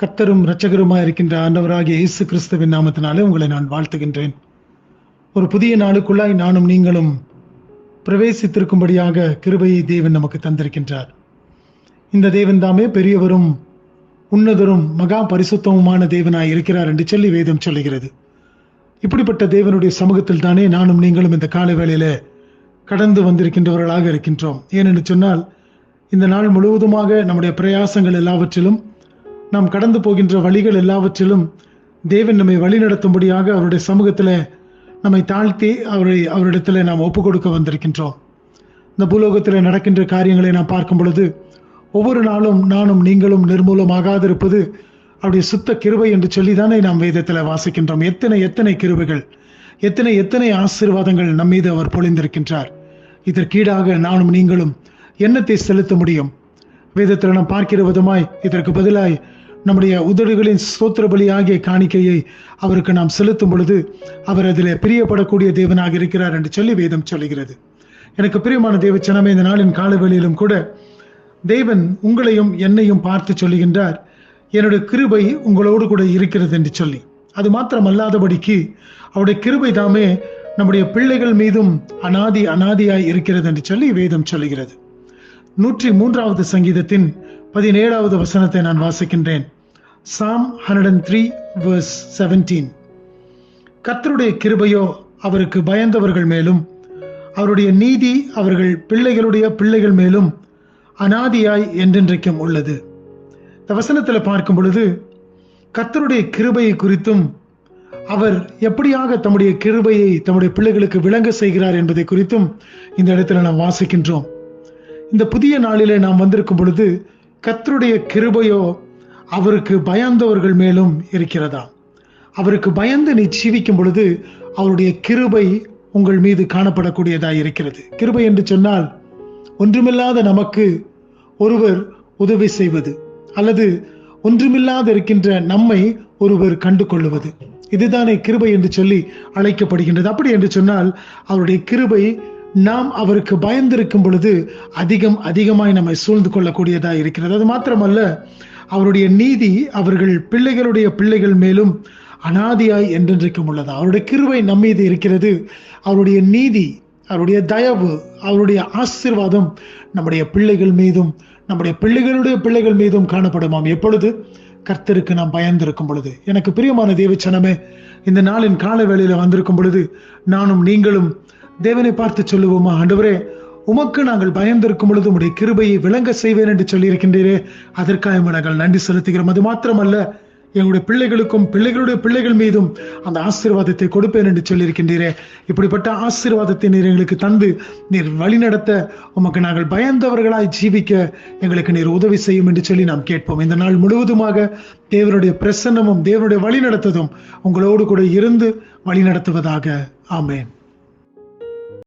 கர்த்தரும் இரட்சகருமாய் இருக்கின்ற ஆண்டவராகிய இயேசு கிறிஸ்துவின் நாமத்தினாலே உங்களை நான் வாழ்த்துகின்றேன். ஒரு புதிய நாளுக்குள்ளாய் நானும் நீங்களும் பிரவேசித்திருக்கும்படியாக கிருபையை தேவன் நமக்கு தந்திருக்கின்றார். இந்த தேவன் தாமே பெரியவரும் உன்னதரும் மகா பரிசுத்தமுமான தேவனாய் இருக்கிறார் என்று சொல்லி வேதம் சொல்லுகிறது. இப்படிப்பட்ட தேவனுடைய சமூகத்தில் தானே நானும் நீங்களும் இந்த காலை வேளையில கடந்து வந்திருக்கின்றவர்களாக இருக்கின்றோம். ஏனென்று சொன்னால், இந்த நாள் முழுவதுமாக நம்முடைய பிரயாசங்கள் எல்லாவற்றிலும், நாம் கடந்து போகின்ற வழிகள் எல்லாவற்றிலும் தேவன் நம்மை வழிநடத்தும்படியாக அவருடைய சமூகத்தில் நம்மை தாழ்த்தி அவரிடத்தில் நாம் ஒப்பு கொடுக்க வந்திருக்கின்றோம். இந்த பூலோகத்தில் நடக்கின்ற காரியங்களை நாம் பார்க்கும் பொழுது, ஒவ்வொரு நாளும் நானும் நீங்களும் நிர்மூலமாகாதிருப்பது அவருடைய சுத்த கிருபை என்று சொல்லிதானே நாம் வேதத்தில் வாசிக்கின்றோம். எத்தனை கிருபைகள், எத்தனை ஆசீர்வாதங்கள் நம் மீது அவர் பொழிந்திருக்கின்றார். இதற்கீடாக நானும் நீங்களும் எண்ணத்தை செலுத்த முடியும். வேதத்தில் நாம் பார்க்கிற விதமாய் இதற்கு பதிலாய் நம்முடைய உதடுகளின் ஸ்தோத்திர பலி ஆகிய காணிக்கையை அவருக்கு நாம் செலுத்தும் பொழுது அவர் அதிலே பிரியப்படக்கூடிய தேவனாக இருக்கிறார் என்று சொல்லி வேதம் சொல்லுகிறது. எனக்கு பிரியமான தேவச்சனமே, இந்த நாளின் காலவெளியிலும் கூட தேவன் உங்களையும் என்னையும் பார்த்து சொல்லுகின்றார், என்னுடைய கிருபை உங்களோடு கூட இருக்கிறது என்று சொல்லி. அது மாத்திரமல்லாதபடிக்கு அவருடைய கிருபை தாமே நம்முடைய பிள்ளைகள் மீதும் அனாதியாய் இருக்கிறது என்று சொல்லி வேதம் சொல்லுகிறது. 103வது சங்கீதத்தின் 17வது வசனத்தை நான் வாசிக்கின்றேன். Psalm 103 verse 17. கர்த்தருடைய கிருபையோ அவருக்கு பயந்தவர்கள் மேலும், அவருடைய நீதி அவர்கள் பிள்ளைகளுடைய பிள்ளைகள் மேலும் அனாதியாய் என்றென்றைக்கும் உள்ளது. இந்த வசனத்தில் பார்க்கும் பொழுது கர்த்தருடைய கிருபையை குறித்தும், அவர் எப்படியாக தம்முடைய கிருபையை தம்முடைய பிள்ளைகளுக்கு விளங்க செய்கிறார் என்பதை குறித்தும் இந்த இடத்துல நாம் வாசிக்கின்றோம். இந்த புதிய நாளிலே நாம் வந்திருக்கும் பொழுது கர்த்தருடைய கிருபையோ அவருக்கு பயந்தவர்கள் மேலும் இருக்கிறதா. அவருக்கு பயந்து நீ ஜீவிக்கும் பொழுது அவருடைய கிருபை உங்கள் மீது காணப்படக்கூடியதாய் இருக்கிறது. கிருபை என்று சொன்னால், ஒன்றுமில்லாத நமக்கு ஒருவர் உதவி செய்வது, அல்லது ஒன்றுமில்லாத இருக்கின்ற நம்மை ஒருவர் கண்டு கொள்ளுவது, இதுதானே கிருபை என்று சொல்லி அழைக்கப்படுகின்றது. அப்படி என்று சொன்னால், அவருடைய கிருபை நாம் அவருக்கு பயந்திருக்கும் பொழுது அதிகமாய் நம்மை சூழ்ந்து கொள்ளக்கூடியதா இருக்கிறது. அது மாத்திரமல்ல, அவருடைய நீதி அவர்கள் பிள்ளைகளுடைய பிள்ளைகள் மேலும் அனாதியாய் என்றென்றைக்கும் உள்ளதா. அவருடைய கிருபை நம்மீது இருக்கிறது. அவருடைய நீதி, அவருடைய தயவு, அவருடைய ஆசீர்வாதம் நம்முடைய பிள்ளைகள் மீதும் நம்முடைய பிள்ளைகளுடைய பிள்ளைகள் மீதும் காணப்படுமாம். எப்பொழுது? கர்த்தருக்கு நாம் பயந்திருக்கும் பொழுது. எனக்கு பிரியமான தேவச்சனமே, இந்த நாளின் கால வேளையில வந்திருக்கும் பொழுது நானும் நீங்களும் தேவனை பார்த்து சொல்லுவோமா, ஆண்டவரே, உமக்கு நாங்கள் பயந்திருக்கும் பொழுது உம்முடைய கிருபையை விளங்க செய்வேன் என்று சொல்லி இருக்கின்றீரே, அதற்காக நாங்கள் நன்றி செலுத்துகிறோம். அது மாத்திரமல்ல, எங்களுடைய பிள்ளைகளுக்கும் பிள்ளைகளுடைய பிள்ளைகள் மீதும் அந்த ஆசீர்வாதத்தை கொடுப்பேன் என்று சொல்லியிருக்கின்றீரே. இப்படிப்பட்ட ஆசீர்வாதத்தை நீர் எங்களுக்கு தந்து நீர் வழிநடத்த, உமக்கு நாங்கள் பயந்தவர்களாய் ஜீவிக்க எங்களுக்கு நீர் உதவி செய்யும் என்று சொல்லி நாம் கேட்போம். இந்த நாள் முழுவதுமாக தேவனுடைய பிரசன்னமும் தேவனுடைய வழிநடத்ததும் உங்களோடு கூட இருந்து வழிநடத்துவதாக. ஆமென்.